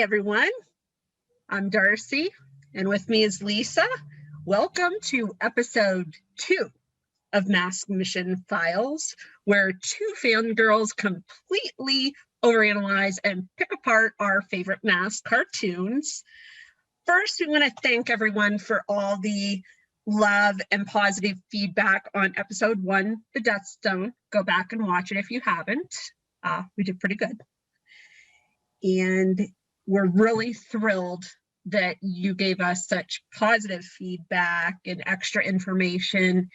everyone. I'm Darcy, and with me is Lisa. Welcome to episode 2 of Mask Mission Files, where two fangirls completely overanalyze and pick apart our favorite mask cartoons. First, we want to thank everyone for all the love and positive feedback on episode 1, The Death Stone. Go back and watch it if you haven't. We did pretty good. And we're really thrilled that you gave us such positive feedback and extra information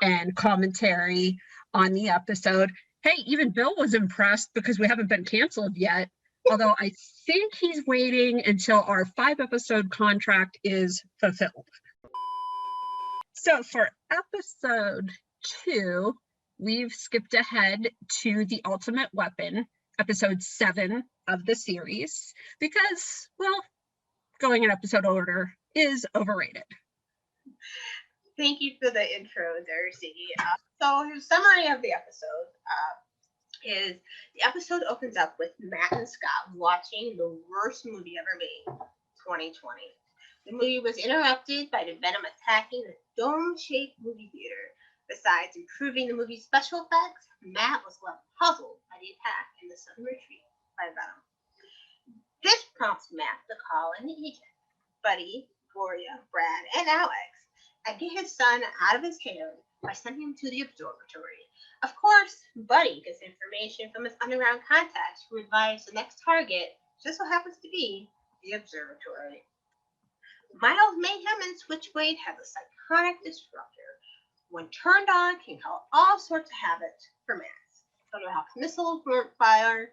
and commentary on the episode. Hey, even Bill was impressed because we haven't been canceled yet, although I think he's waiting until our 5-episode contract is fulfilled. So for episode 2, we've skipped ahead to The Ultimate Weapon, episode 7 of the series, because, well, going in episode order is overrated. Thank you for the intro, Darcy. So the summary of the episode is the episode opens up with Matt and Scott watching the worst movie ever made, 2020. The movie was interrupted by the Venom attacking the dome-shaped movie theater. Besides improving the movie's special effects, Matt was left puzzled by the attack and the sudden retreat by Venom. This prompts Matt to call in the agent, Buddy, Gloria, Brad, and Alex, and get his son out of his hair by sending him to the observatory. Of course, Buddy gets information from his underground contacts who advise the next target just so happens to be the observatory. Miles, Mayhem, and Switchblade have a psychotic disruptor. When turned on, can cause all sorts of havoc for Matt. Thunderhawk's missiles fire,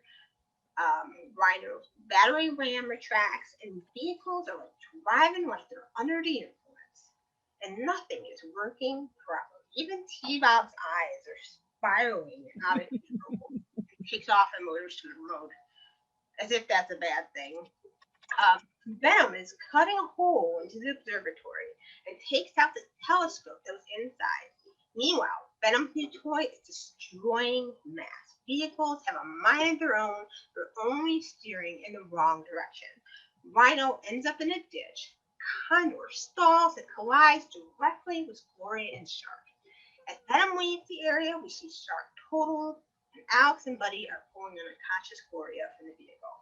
Rhino's battery ram retracts, and vehicles are driving like they're under the influence. And nothing is working properly. Even T-Bob's eyes are spiraling out of control. He takes off and motors to the road, as if that's a bad thing. Venom is cutting a hole into the observatory and takes out the telescope that was inside. Meanwhile, Venom's new toy is destroying mass. Vehicles have a mind of their own, they're only steering in the wrong direction. Rhino ends up in a ditch. Condor stalls and collides directly with Gloria and Shark. As Venom leaves the area, we see Shark totaled, and Alex and Buddy are pulling an unconscious Gloria from the vehicle.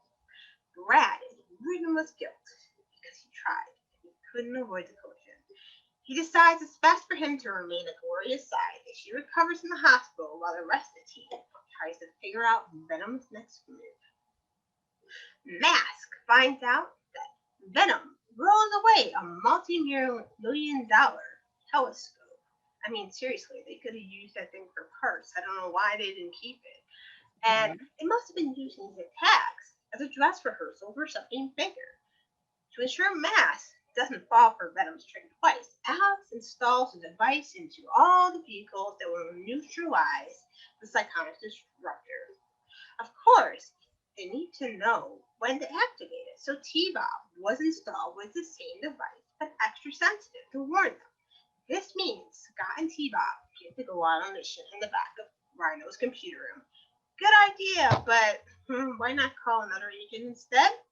Brad is ridden with guilt because he tried and he couldn't avoid the collision. He decides it's best for him to remain at Gloria's side as she recovers in the hospital while the rest of the team tries to figure out Venom's next move. M.a.s.k finds out that Venom throws away a multi-million-dollar telescope. I mean, seriously, they could have used that thing for parts. I don't know why they didn't keep it. And it must have been used in his attacks as a dress rehearsal for something bigger. To ensure M.a.s.k doesn't fall for Venom's trick twice, Alex installs a device into all the vehicles that will neutralize the psychotic disruptor. Of course, they need to know when to activate it, so T-Bob was installed with the same device, but extra sensitive to warn them. This means Scott and T-Bob get to go on a mission in the back of Rhino's computer room. Good idea, but why not call another agent instead?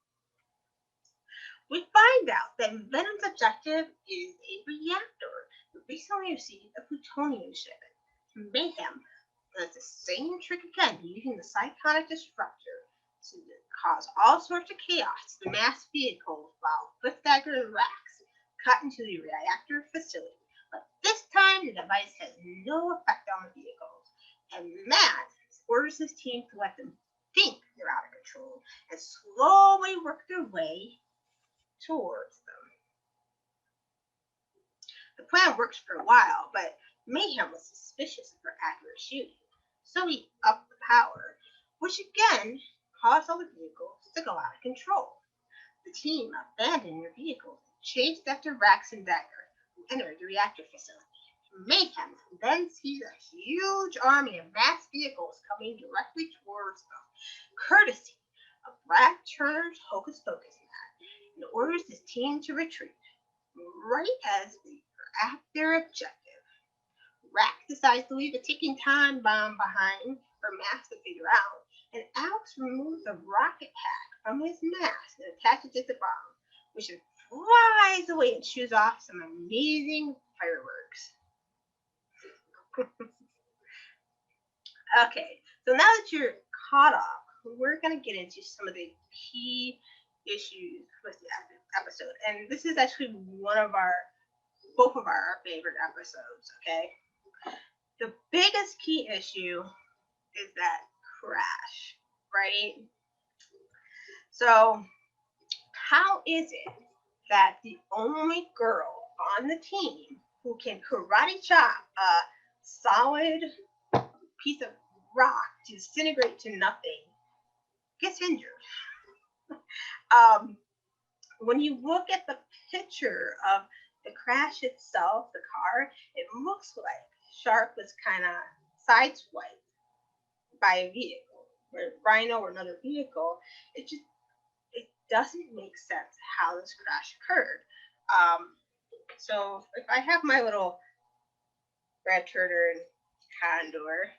We find out that Venom's objective is a reactor that recently received a plutonium shipment. Mayhem does the same trick again, using the psychotic disruptor to cause all sorts of chaos to the mass vehicles while Cliffdagger and Rax cut into the reactor facility. But this time, the device has no effect on the vehicles, and Matt orders his team to let them think they're out of control and slowly work their way towards them. The plan works for a while, but Mayhem was suspicious of her accurate shooting, so he upped the power, which again caused all the vehicles to go out of control. The team abandoned their vehicles and chased after Rax and Dagger, who entered the reactor facility. Mayhem then sees a huge army of mass vehicles coming directly towards them, courtesy of Brad Turner's Hocus Pocus and orders his team to retreat. Right as they are at their objective, Rack decides to leave a ticking time bomb behind for M.a.s.k to figure out, and Alex removes a rocket pack from his mask and attaches it to the bomb, which flies away and shoots off some amazing fireworks. Okay, so now that you're caught up, we're going to get into some of the key issues with the episode. And this is actually both of our favorite episodes, okay? The biggest key issue is that crash, right? So, how is it that the only girl on the team who can karate chop a solid piece of rock to disintegrate to nothing gets injured? When you look at the picture of the crash itself, the car, it looks like Shark was kind of sideswiped by a vehicle, or Rhino or another vehicle. It doesn't make sense how this crash occurred. So if I have my little Brad Turner and Condor,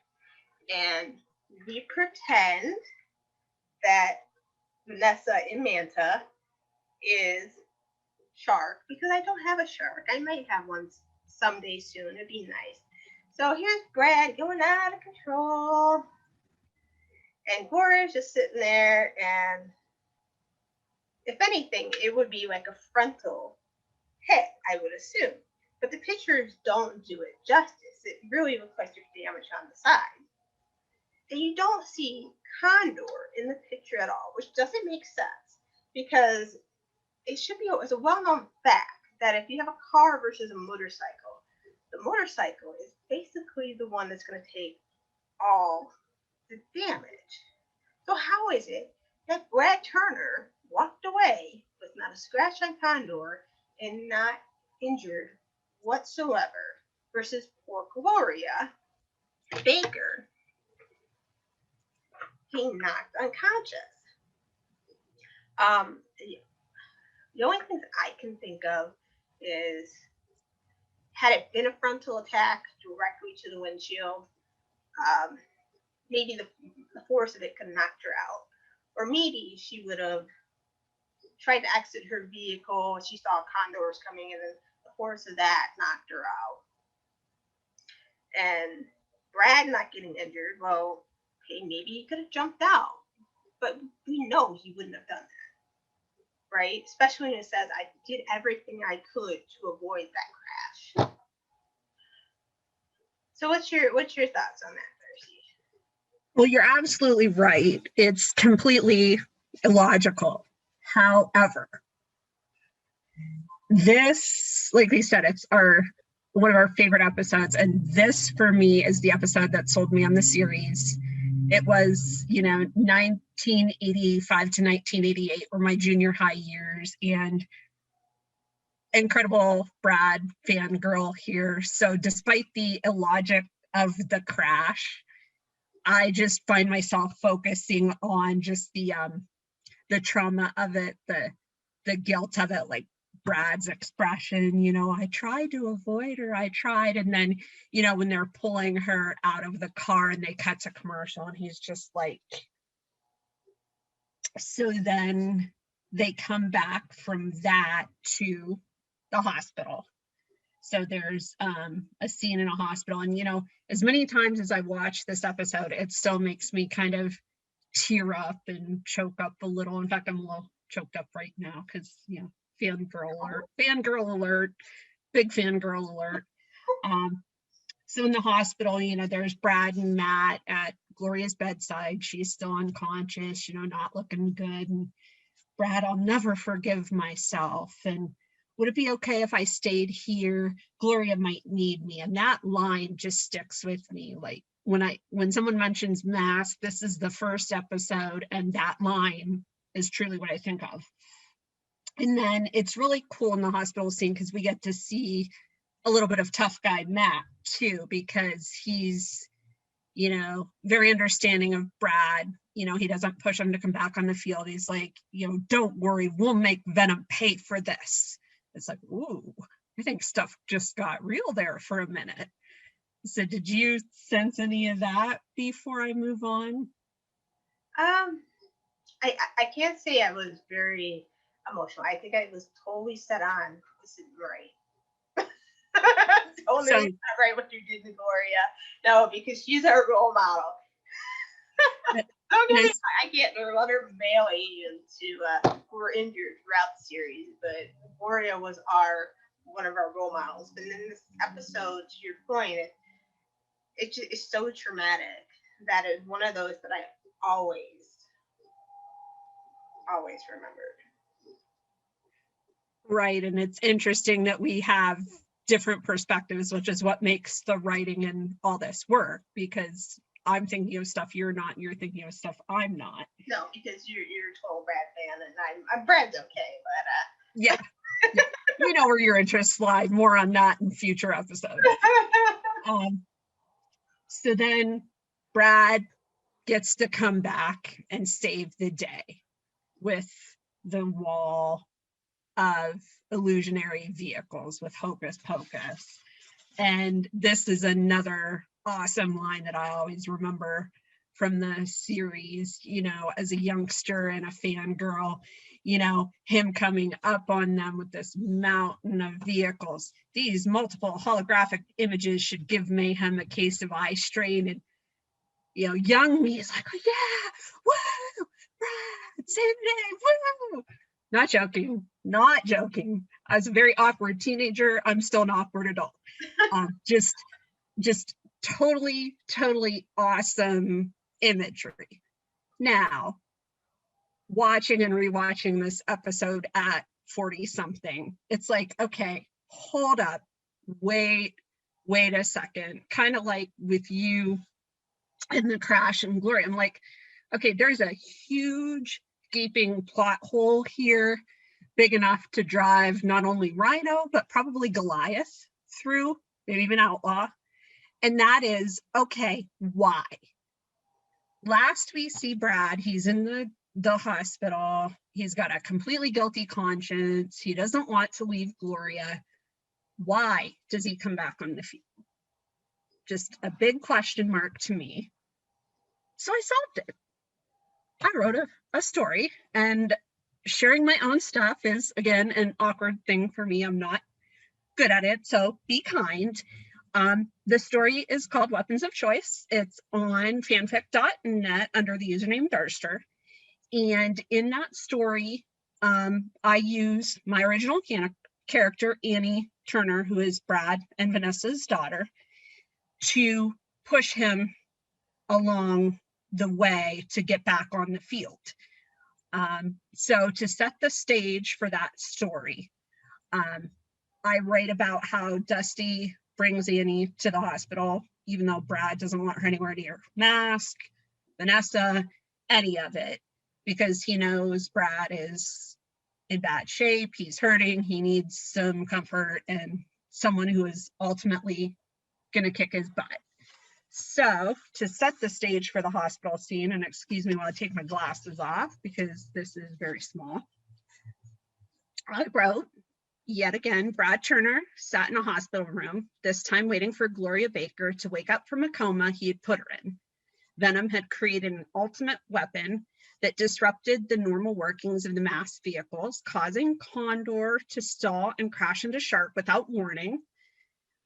and we pretend that Vanessa and Manta is Shark, because I don't have a shark. I might have one someday soon. It'd be nice. So here's Brad going out of control, and Gloria's just sitting there, and if anything, it would be like a frontal hit, I would assume. But the pictures don't do it justice. It really looks like there's damage on the side. And you don't see Condor in the picture at all, which doesn't make sense, because it's a well-known fact that if you have a car versus a motorcycle, the motorcycle is basically the one that's going to take all the damage. So how is it that Brad Turner walked away with not a scratch on Condor and not injured whatsoever, versus poor Gloria Baker being knocked unconscious? The only thing that I can think of is, had it been a frontal attack directly to the windshield, maybe the force of it could have knocked her out. Or maybe she would have tried to exit her vehicle. She saw condors coming, and then the force of that knocked her out. And Brad not getting injured, well, okay, maybe he could have jumped out. But we know he wouldn't have done that, right? Especially when it says, I did everything I could to avoid that crash. So what's your thoughts on that, Darcy? Well, you're absolutely right. It's completely illogical. However, this, like we said, it's one of our favorite episodes. And this, for me, is the episode that sold me on the series. It was, 1985 to 1988 were my junior high years, and incredible Brad fangirl here. So despite the illogic of the crash, I just find myself focusing on just the trauma of it, the guilt of it, like Brad's expression, I tried to avoid her, I tried. And then, when they're pulling her out of the car and they cut to commercial and he's just like, so then they come back from that to the hospital. So there's a scene in a hospital, and as many times as I watch this episode, it still makes me kind of tear up and choke up a little. In fact, I'm a little choked up right now because fangirl alert, big fangirl alert. So in the hospital, there's Brad and Matt at Gloria's bedside. She's still unconscious, not looking good. And Brad, I'll never forgive myself. And would it be okay if I stayed here? Gloria might need me. And that line just sticks with me. Like when someone mentions m.a.s.k, this is the first episode, and that line is truly what I think of. And then it's really cool in the hospital scene because we get to see a little bit of tough guy Matt too, because he's, very understanding of Brad. He doesn't push him to come back on the field. He's like, don't worry, we'll make Venom pay for this. It's like, ooh, I think stuff just got real there for a minute. So did you sense any of that before I move on? I I can't say I was very emotional. I think I was totally set on this is right. Totally So not right what you did to Gloria. No, because she's our role model. Don't get me nice. wrong, I get there are other male aliens who were injured throughout the series, but Gloria was our one of our role models. But in this episode, to your point, it's so traumatic that is one of those that I always remembered. Right. And it's interesting that we have different perspectives, which is what makes the writing and all this work, because I'm thinking of stuff you're not, and you're thinking of stuff I'm not. No, because you're a total Brad fan, and I'm Brad's okay, but Yeah. You know where your interests lie. More on that in future episodes. So then Brad gets to come back and save the day with the wall of illusionary vehicles with Hocus Pocus. And this is another awesome line that I always remember from the series, you know, as a youngster and a fangirl, you know, him coming up on them with this mountain of vehicles. These multiple holographic images should give mayhem a case of eye strain. And, you know, young me is like, oh, yeah, woo, Brad, save the day, woo. Not joking, not joking. I was a very awkward teenager. I'm still an awkward adult. Just totally awesome imagery. Now, watching and rewatching this episode at 40 something, it's like, okay, hold up, wait a second. Kind of like with you in the Crash and Glory. I'm like, okay, there's a huge gaping plot hole here, big enough to drive not only Rhino, but probably Goliath through, maybe even Outlaw. And that is, okay, why? Last we see Brad, he's in the hospital. He's got a completely guilty conscience. He doesn't want to leave Gloria. Why does he come back on the field? Just a big question mark to me. So I solved it. I wrote a story, and sharing my own stuff is, again, an awkward thing for me. I'm not good at it, so be kind. The story is called Weapons of Choice. It's on fanfic.net under the username Darster. And in that story, I use my original character, Annie Turner, who is Brad and Vanessa's daughter, to push him along the way to get back on the field. So to set the stage for that story, I write about how Dusty brings Annie to the hospital, even though Brad doesn't want her anywhere near M.a.s.k, Vanessa, any of it, because he knows Brad is in bad shape, he's hurting, he needs some comfort and someone who is ultimately going to kick his butt. So to set the stage for the hospital scene, and excuse me while I take my glasses off because this is very small, I wrote, yet again, Brad Turner sat in a hospital room, this time waiting for Gloria Baker to wake up from a coma he had put her in. Venom had created an ultimate weapon that disrupted the normal workings of the M.a.s.k vehicles, causing Condor to stall and crash into Shark without warning.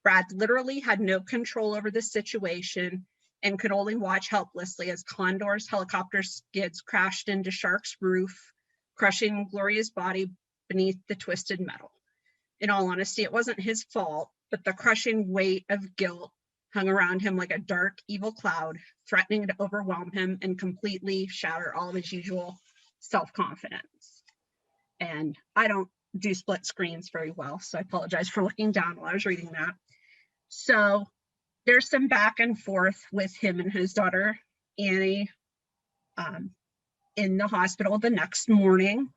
Brad literally had no control over the situation and could only watch helplessly as Condor's helicopter skids crashed into Shark's roof, crushing Gloria's body beneath the twisted metal. In all honesty, it wasn't his fault, but the crushing weight of guilt hung around him like a dark, evil cloud, threatening to overwhelm him and completely shatter all of his usual self-confidence. And I don't do split screens very well, so I apologize for looking down while I was reading that. So there's some back and forth with him and his daughter, Annie, in the hospital the next morning.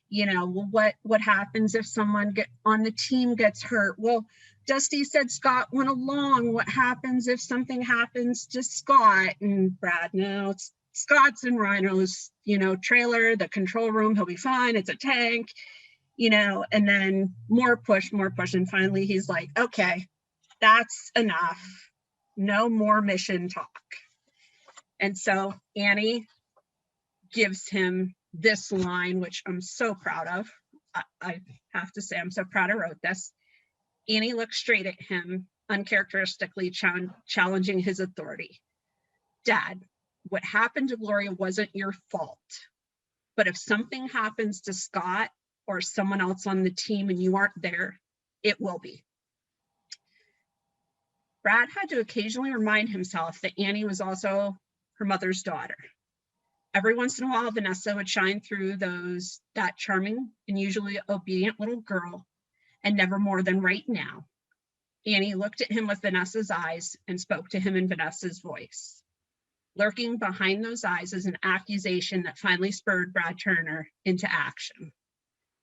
You know, well, what happens if someone on the team gets hurt? Well, Dusty said Scott went along. What happens if something happens to Scott? And Brad, no, it's Scott's in Rhino's, you know, trailer, the control room, he'll be fine, it's a tank, you know. And then more push, and finally he's like, okay, that's enough, no more mission talk. And so Annie gives him this line, which I'm so proud of. I have to say, I'm so proud I wrote this. Annie looked straight at him, uncharacteristically challenging his authority. Dad, what happened to Gloria wasn't your fault. But if something happens to Scott or someone else on the team and you aren't there, it will be. Brad had to occasionally remind himself that Annie was also her mother's daughter. Every once in a while, Vanessa would shine through that charming and usually obedient little girl, and never more than right now. Annie looked at him with Vanessa's eyes and spoke to him in Vanessa's voice. Lurking behind those eyes is an accusation that finally spurred Brad Turner into action.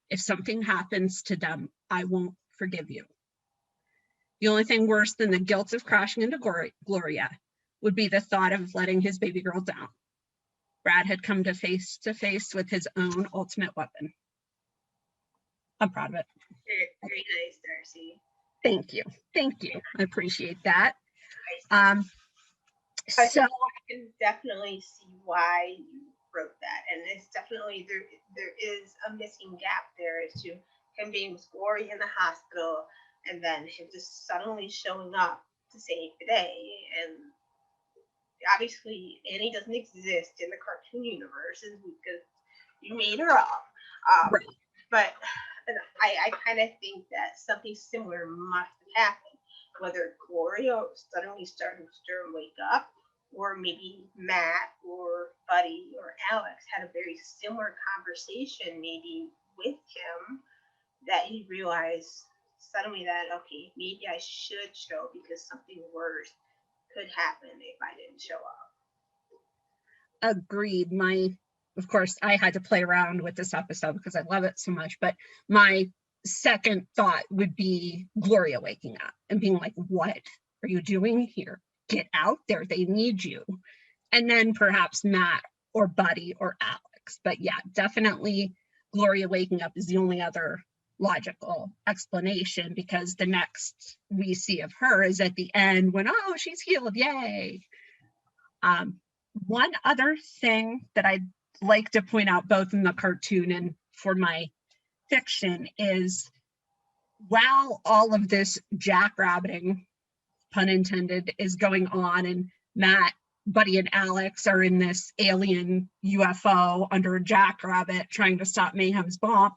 If something happens to them, I won't forgive you. The only thing worse than the guilt of crashing into Gloria would be the thought of letting his baby girl down. Brad had come to face with his own ultimate weapon. I'm proud of it. Very nice, Darcy. Thank you. Thank you. I appreciate that. So So I can definitely see why you wrote that, and it's definitely there is a missing gap there as to him being with Gloria in the hospital, and then him just suddenly showing up to save the day. And obviously, Annie doesn't exist in the cartoon universe because you made her up. right. But I kind of think that something similar must have happened. Whether Gloria suddenly started to wake up, or maybe Matt or Buddy or Alex had a very similar conversation, maybe with him, that he realized suddenly that, okay, maybe I should show because something worse could happen if I didn't show up. Agreed. Of course, I had to play around with this episode because I love it so much, but my second thought would be Gloria waking up and being like, what are you doing here? Get out there. They need you. And then perhaps Matt or Buddy or Alex. But yeah, definitely Gloria waking up is the only other logical explanation, because the next we see of her is at the end when, oh, she's healed. Yay. One other thing that I'd like to point out, both in the cartoon and for my fiction, is while all of this jackrabbiting, pun intended, is going on, and Matt, Buddy, and Alex are in this alien UFO under a jackrabbit trying to stop Mayhem's bomb,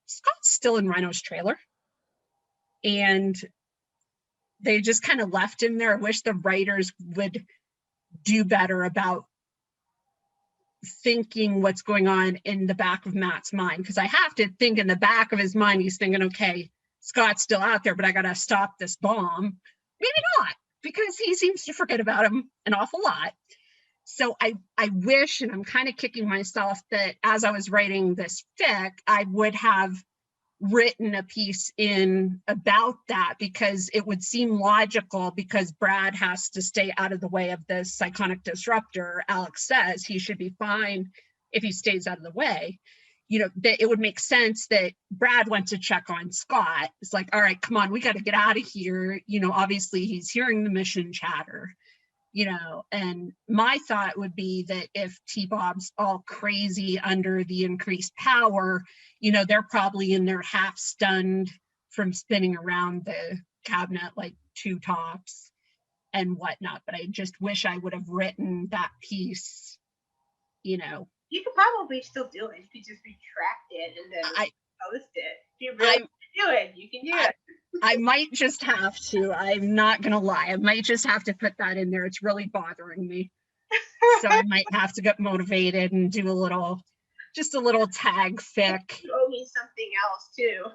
Scott's still in Rhino's trailer. And they just kind of left him there. I wish the writers would do better about thinking what's going on in the back of Matt's mind, because I have to think in the back of his mind he's thinking, okay, Scott's still out there, but I gotta stop this bomb. Maybe not, because he seems to forget about him an awful lot. So I wish, and I'm kind of kicking myself, that as I was writing this fic, I would have written a piece in about that, because it would seem logical, because Brad has to stay out of the way of this psychonic disruptor. Alex says he should be fine if he stays out of the way. You know, that it would make sense that Brad went to check on Scott. It's like, all right, come on, we got to get out of here. You know, obviously he's hearing the mission chatter. You know, and my thought would be that if T-Bob's all crazy under the increased power, you know, they're probably in there half stunned from spinning around the cabinet like two tops and whatnot. But I just wish I would have written that piece, you know. You could probably still do it. You could just retract it and then post it. If you really do it, you can do it. I might just have to. I'm not going to lie. I might just have to put that in there. It's really bothering me. So I might have to get motivated and do just a little tag fic. You owe me something else too.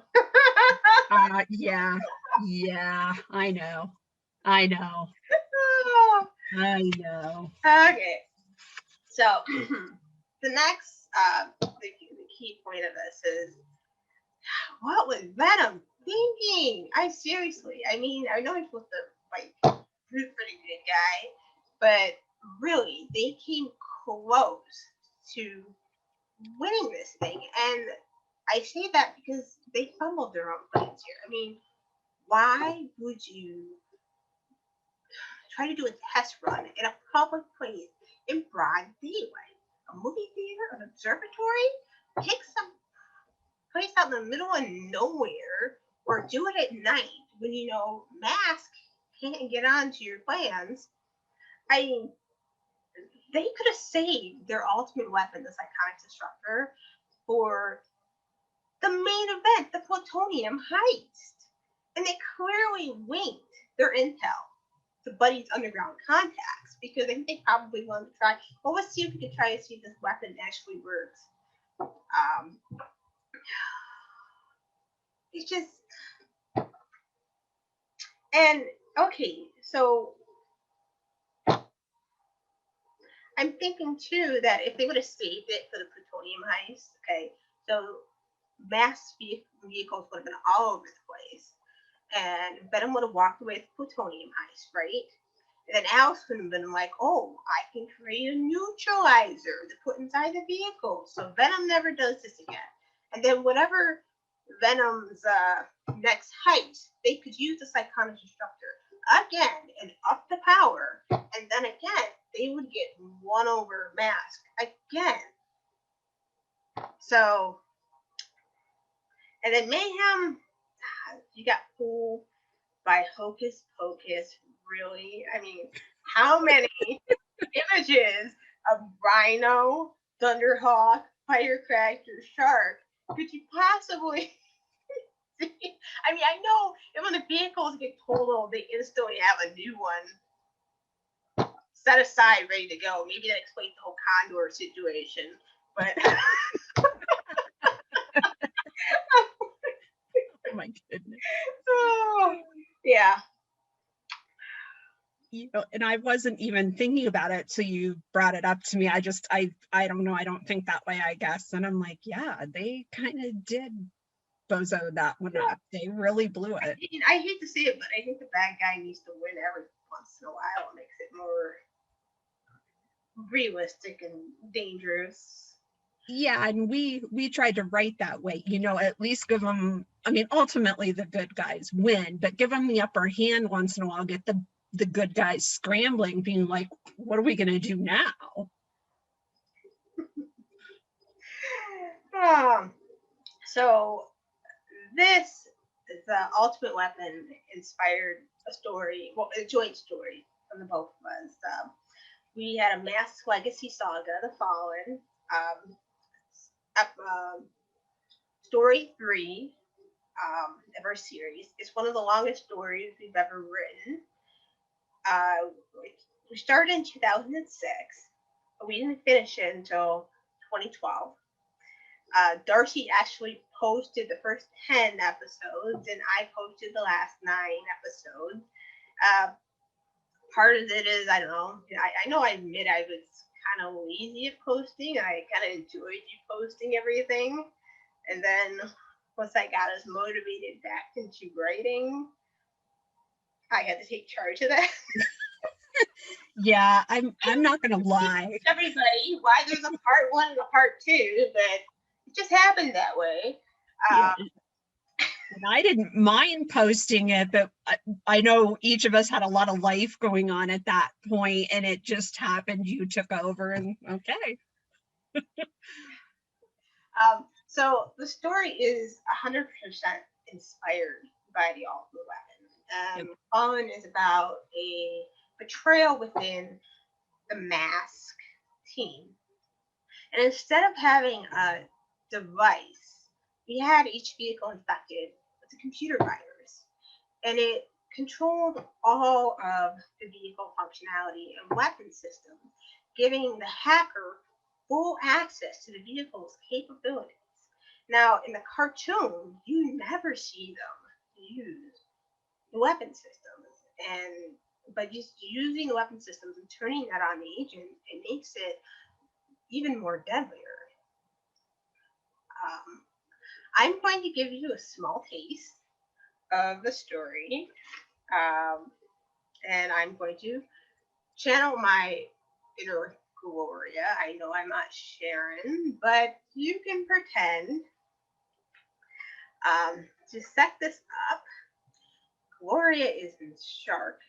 Yeah, I know. Okay. So the next, the key point of this is, what was Venom thinking? I mean, I know he's supposed to like root for the good guy, but really, they came close to winning this thing. And I say that because they fumbled their own plans here. I mean, why would you try to do a test run in a public place in broad daylight? a movie theater, an observatory, pick some place out in the middle of nowhere, or do it at night when you know M.a.s.k can't get onto your plans. I mean, they could have saved their ultimate weapon, the psychotic disruptor, for the main event, the plutonium heist. And they clearly winked their intel to Buddy's underground contacts because I think they probably wanted to try, well, let's see if we can try to see if this weapon actually works. It's just, and okay, so I'm thinking too that if they would have saved it for the plutonium heist, okay, so mass vehicles would have been all over the place, and Venom would have walked away with the plutonium heist, right? And then Alice would have been like, "Oh, I can create a neutralizer to put inside the vehicle, so Venom never does this again." And then whatever Venom's next heist, they could use the psychotic disruptor again and up the power, and then again they would get one over M.a.s.k again. So, and then Mayhem, you got fooled by Hocus Pocus. Really? I mean, how many images of Rhino, Thunderhawk, Firecracker, Shark could you possibly see? I mean, I know if when the vehicles get totaled, they instantly have a new one set aside, ready to go. Maybe that explains the whole Condor situation. But Oh my goodness. oh, yeah. You know, and I wasn't even thinking about it till you brought it up to me. I don't know. I don't think that way, I guess. And I'm like, yeah, they kind of did bozo that one up. They really blew it. I hate to say it, but I think the bad guy needs to win every once in a while. It makes it more realistic and dangerous. Yeah, and we tried to write that way, you know, at least give them, I mean, ultimately the good guys win, but give them the upper hand once in a while, get the good guys scrambling, being like, what are we going to do now? So this is the ultimate weapon inspired a story, well, a joint story from the both of us. We had a M.a.s.k legacy saga, The Fallen, story 3 of our series. It's one of the longest stories we've ever written. We started in 2006, but we didn't finish it until 2012. Darcy actually posted the first 10 episodes, and I posted the last 9 episodes. Part of it is, I don't know, I know I admit I was kind of lazy at posting. I kind of enjoyed you posting everything. And then once I got us motivated back into writing, I had to take charge of that. Yeah, I'm not gonna lie. Everybody, why there's a part 1 and a part 2, but it just happened that way. Yeah. And I didn't mind posting it, but I know each of us had a lot of life going on at that point, and it just happened. You took over, and okay. So the story is 100% inspired by the Ultimate Weapon. Yep. Fallen is about a betrayal within the M.a.s.k team. And instead of having a device, we had each vehicle infected with a computer virus. And it controlled all of the vehicle functionality and weapon systems, giving the hacker full access to the vehicle's capabilities. Now, in the cartoon, you never see them use the weapon systems, but just using the weapon systems and turning that on the agent, it makes it even more deadlier. I'm going to give you a small taste of the story, and I'm going to channel my inner Gloria. I know I'm not Sharon, but you can pretend. To set this up, Gloria is in Shark,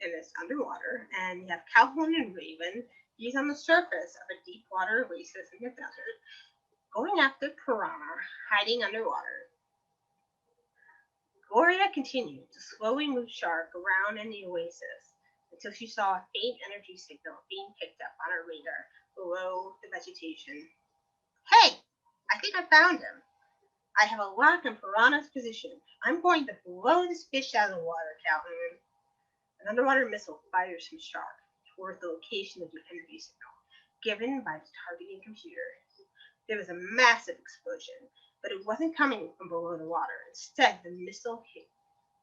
and it's underwater. And you have Calhoun and Raven. He's on the surface of a deep water oasis in the desert, going after piranha hiding underwater. Gloria continued to slowly move Shark around in the oasis until she saw a faint energy signal being picked up on her radar below the vegetation. Hey, I think I found him. I have a lock on Piranha's position. I'm going to blow this fish out of the water, Calhoun. An underwater missile fires from Shark toward the location of the energy signal given by the targeting computer. There was a massive explosion, but it wasn't coming from below the water. Instead, the missile hit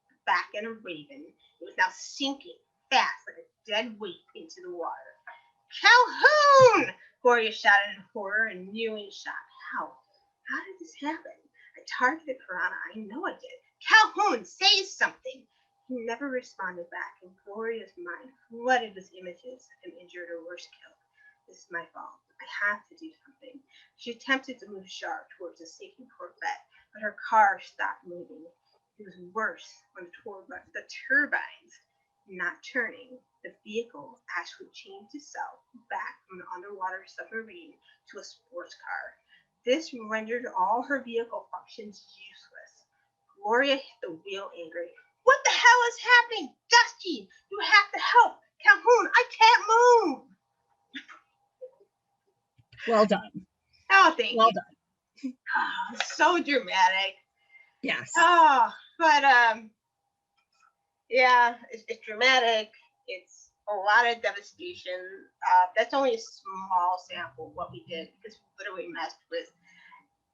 the back end of Raven. It was now sinking fast like a dead weight into the water. Calhoun! Gloria shouted in horror and nearly shock. How did this happen? I targeted Piranha. I know I did. Calhoun, say something! He never responded back, and Gloria's mind flooded with images of him injured or worse killed. This is my fault. I have to do something. She attempted to move Shark towards the sinking Corvette, but her car stopped moving. It was worse when the turbines not turning. The vehicle actually changed itself back from an underwater submarine to a sports car. This rendered all her vehicle functions useless. Gloria hit the wheel angry. What the hell is happening? Dusty, you have to help. Calhoun, I can't move. Well done. Oh, thank Well you. done. Oh, so dramatic. Yes. Oh, but yeah, it's dramatic. It's a lot of devastation. That's only a small sample of what we did because we literally messed with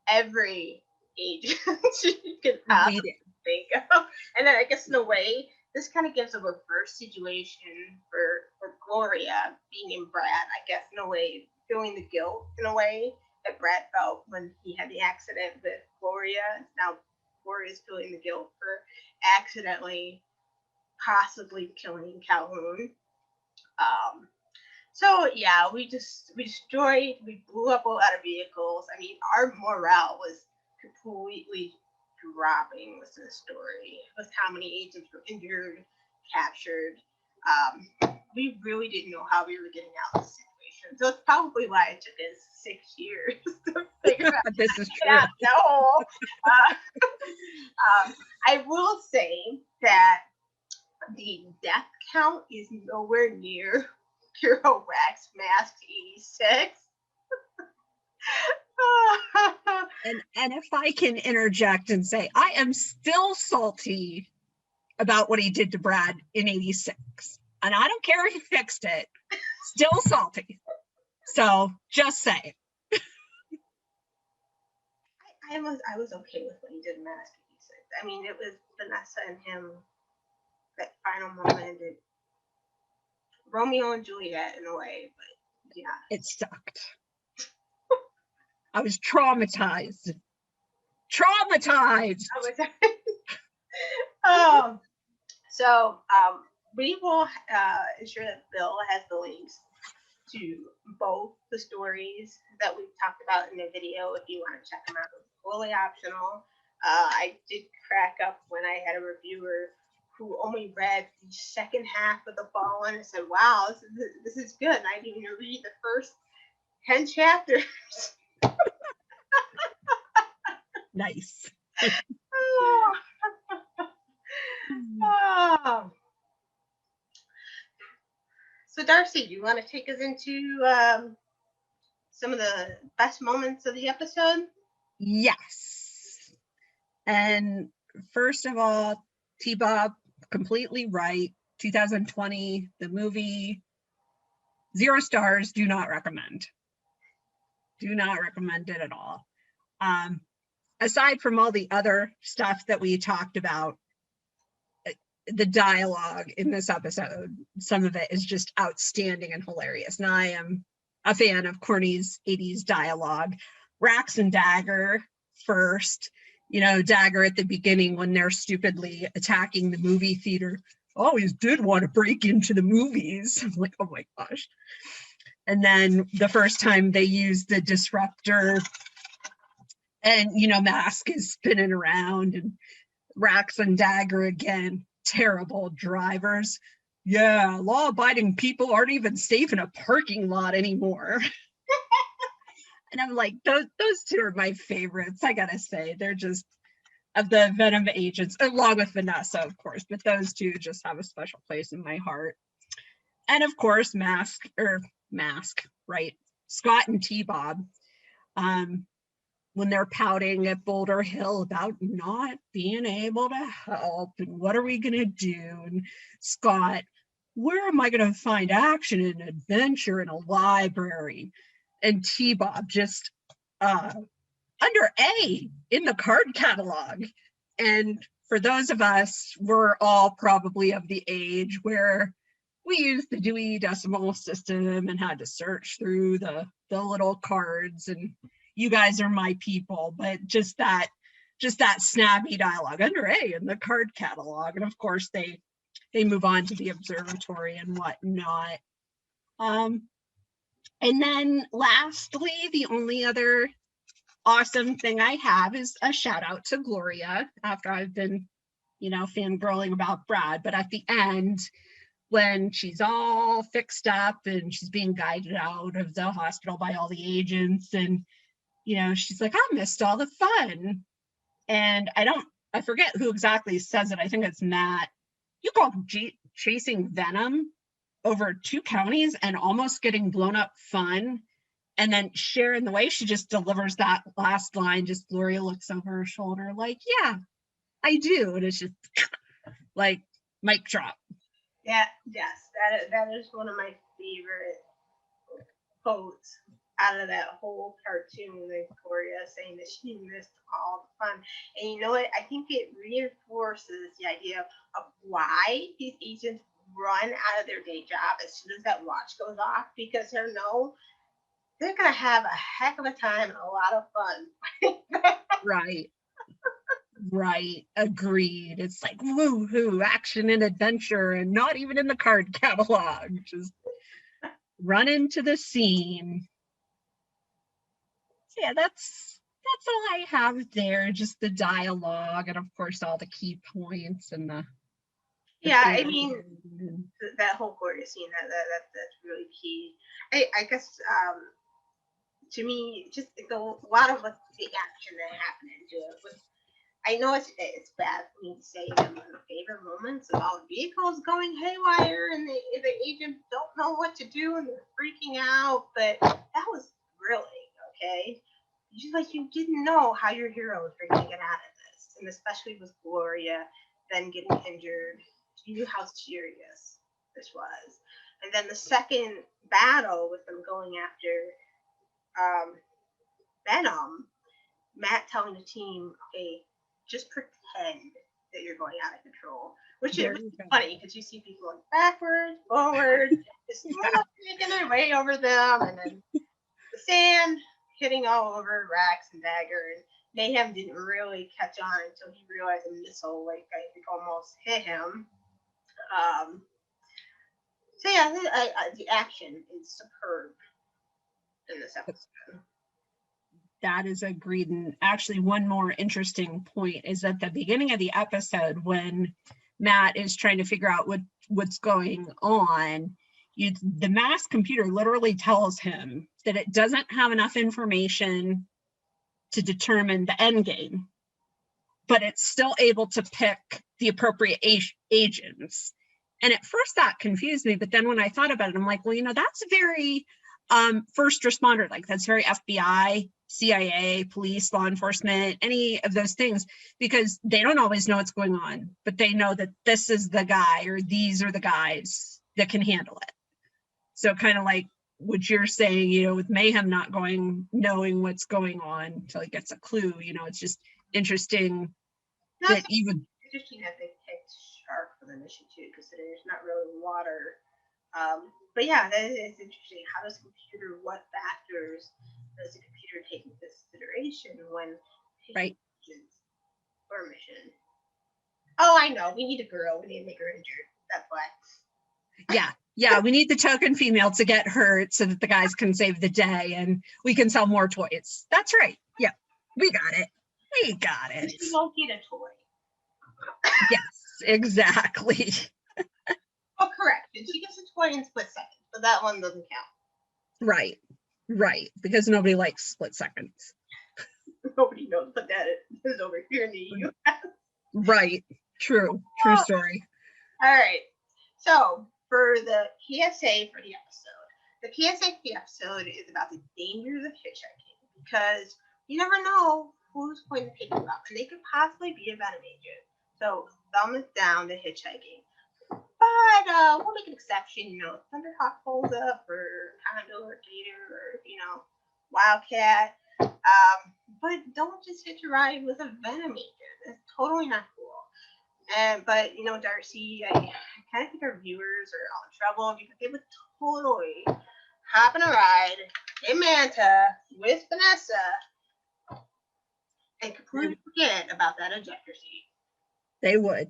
every agent you could possibly think of. And then I guess in a way, this kind of gives a reverse situation for Gloria being in Brad. I guess in a way, feeling the guilt in a way that Brad felt when he had the accident with Gloria. Now Gloria's feeling the guilt for accidentally possibly killing Calhoun. So yeah, we destroyed, we blew up a lot of vehicles. I mean, our morale was completely dropping with the story, with how many agents were injured, captured. We really didn't know how we were getting out of the situation. So it's probably why it took us 6 years to figure out. This is true. No. I will say that the death count is nowhere near Hero Wax Mask 86. And if I can interject and say, I am still salty about what he did to Brad in 86. And I don't care if he fixed it, still salty. So just say. I was okay with what he did in Mask 86. I mean, it was Vanessa and him, that final moment, and Romeo and Juliet in a way, but yeah. It sucked. I was traumatized. So we will ensure that Bill has the links to both the stories that we've talked about in the video if you want to check them out. It's fully optional. I did crack up when I had a reviewer who only read the second half of The Fallen and said, wow, this is good. And I didn't even read the first 10 chapters. Nice. Oh. So Darcy, do you want to take us into some of the best moments of the episode? Yes. And first of all, T-Bob, completely right. 2020, the movie, 0 stars, do not recommend. Do not recommend it at all. Aside from all the other stuff that we talked about, the dialogue in this episode, some of it is just outstanding and hilarious. Now, I am a fan of corny's 80s dialogue. Rax and Dagger first, Dagger at the beginning when they're stupidly attacking the movie theater. Always did want to break into the movies. I'm like, oh my gosh. And then the first time they use the disruptor and, M.a.s.k is spinning around and Rax and Dagger again, terrible drivers. Yeah, law-abiding people aren't even safe in a parking lot anymore. And I'm like, those two are my favorites, I gotta say. They're just, of the Venom agents, along with Vanessa, of course, but those two just have a special place in my heart. And of course, M.a.s.k, right? Scott and T-Bob, when they're pouting at Boulder Hill about not being able to help and what are we going to do? And Scott, where am I going to find action and adventure in a library? And T-Bob just under A in the card catalog. And for those of us, we're all probably of the age where we used the Dewey Decimal System and had to search through the little cards, and you guys are my people, but just that snappy dialogue under A in the card catalog. And of course they move on to the observatory and whatnot. And then lastly, the only other awesome thing I have is a shout out to Gloria after I've been, fangirling about Brad. But at the end, when she's all fixed up and she's being guided out of the hospital by all the agents, and, she's like, I missed all the fun. And I forget who exactly says it. I think it's Matt. You call chasing Venom over 2 counties and almost getting blown up fun. And then Sharon, the way she just delivers that last line, just Gloria looks over her shoulder like, yeah, I do. And it's just like mic drop. Yeah, yes, that is one of my favorite quotes out of that whole cartoon, with Gloria saying that she missed all the fun. And you know what? I think it reinforces the idea of why these agents run out of their day job as soon as that watch goes off, because they know they're going to have a heck of a time and a lot of fun. Right. Agreed. It's like woohoo, action and adventure, and not even in the card catalog. Just run into the scene. So yeah, that's all I have there. Just the dialogue, and of course all the key points and the yeah, I mean, that whole Gloria scene, that's really key. I guess to me, just a lot of the action that happened into it was. I know it's bad for me to say that one of the favorite moments of all the vehicles going haywire and the agents don't know what to do and they're freaking out, but that was thrilling, okay? You didn't know how your heroes were going to get out of this, and especially with Gloria then getting injured. You knew how serious this was. And then the second battle with them going after Venom, Matt telling the team, okay, just pretend that you're going out of control, which is funny because you see people going backwards, forward, just making their way over them, and then the sand hitting all over Rax and Dagger, and Mayhem didn't really catch on until he realized a missile, I think, almost hit him. So yeah, the action is superb in this episode. That is agreed. And actually, one more interesting point is at the beginning of the episode, when Matt is trying to figure out what's going on, the m.a.s.k computer literally tells him that it doesn't have enough information to determine the end game, but it's still able to pick the appropriate agents. And at first that confused me, but then when I thought about it, I'm like, well, that's very first responder, like that's very FBI, CIA, police, law enforcement, any of those things, because they don't always know what's going on, but they know that this is the guy or these are the guys that can handle it. So kind of like what you're saying, with Mayhem not knowing what's going on until he gets a clue, it's just interesting. That even interesting that they picked Shark for the mission too, considering there's not really water. But yeah, that is interesting. How does what factors does the computer take into consideration when picking agents for a mission? Oh, I know. We need a girl. We need to make her injured. That's why. Yeah, we need the token female to get hurt so that the guys can save the day and we can sell more toys. That's right. Yeah, we got it. We won't get a toy. Yes, exactly. Oh, correct. And she gets a toy in split seconds, but that one doesn't count. Right. Because nobody likes split seconds. Nobody knows what that is over here in the U.S. Right. True story. All right. So for the PSA for the episode, the PSA for the episode is about the dangers of hitchhiking, because you never know who's going to pick you up, and they could possibly be a venom agent. So thumbs down to hitchhiking. But we'll make an exception, Thunderhawk pulls up, or Condo, or Gator, or Wildcat. But don't just hitch a ride with a venom agent. That's totally not cool. But Darcy, I kind of think our viewers are all in trouble, because they would totally hop on a ride in Manta with Vanessa and completely forget about that ejector seat. They would.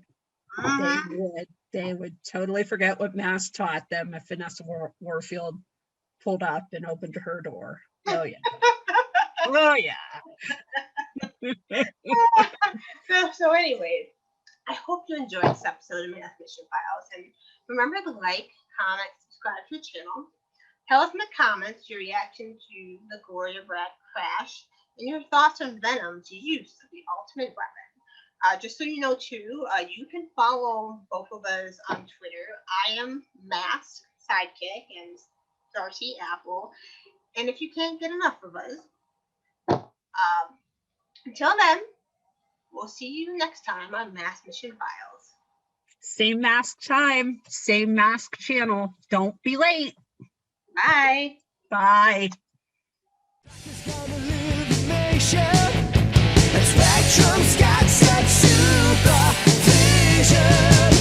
Mm-hmm. They would totally forget what M.a.s.k taught them if Vanessa Warfield pulled up and opened her door. Oh yeah. Oh yeah. So anyways, I hope you enjoyed this episode of M.a.s.k Mission Files, and remember to like, comment, subscribe to the channel. Tell us in the comments your reaction to the Gloria Brad crash and your thoughts on Venom's use of the ultimate weapon. Just so you know, too, you can follow both of us on Twitter. I am M.a.s.k Sidekick and Darcy Apple. And if you can't get enough of us, until then, we'll see you next time on M.a.s.k Mission Files. Same M.a.s.k time, same M.a.s.k channel. Don't be late. Bye. Bye. Spectrum's got such super vision.